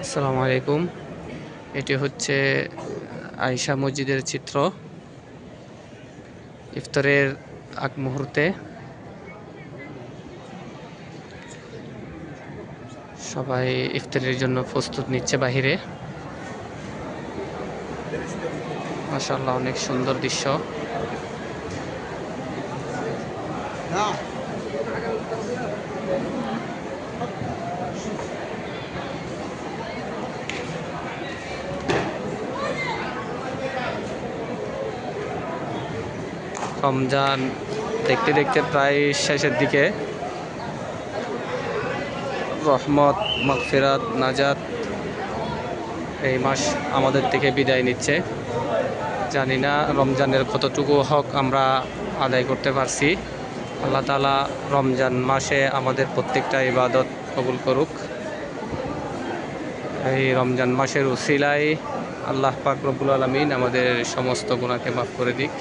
আসসালামু আলাইকুম। এটি হচ্ছে আয়েশা মসজিদের চিত্র। ইফতারের আগ মুহূর্তে সবাই ইফতারের জন্য প্রস্তুত নিচ্ছে বাহিরে। মাশাআল্লাহ, অনেক সুন্দর দৃশ্য। রমজান দেখতে দেখতে প্রায় শেষের দিকে। রহমত, মাগফিরাত, নাজাত এই মাস আমাদের থেকে বিদায় নিচ্ছে। জানি না রমজানের কতটুকু হক আমরা আদায় করতে পারছি। আল্লাহ তাআলা রমজান মাসে আমাদের প্রত্যেকটা ইবাদত কবুল করুক। এই রমজান মাসের উসিলায় আল্লাহ পাক রব্বুল আলামিন আমাদের সমস্ত গুনাহকে মাফ করে দিক।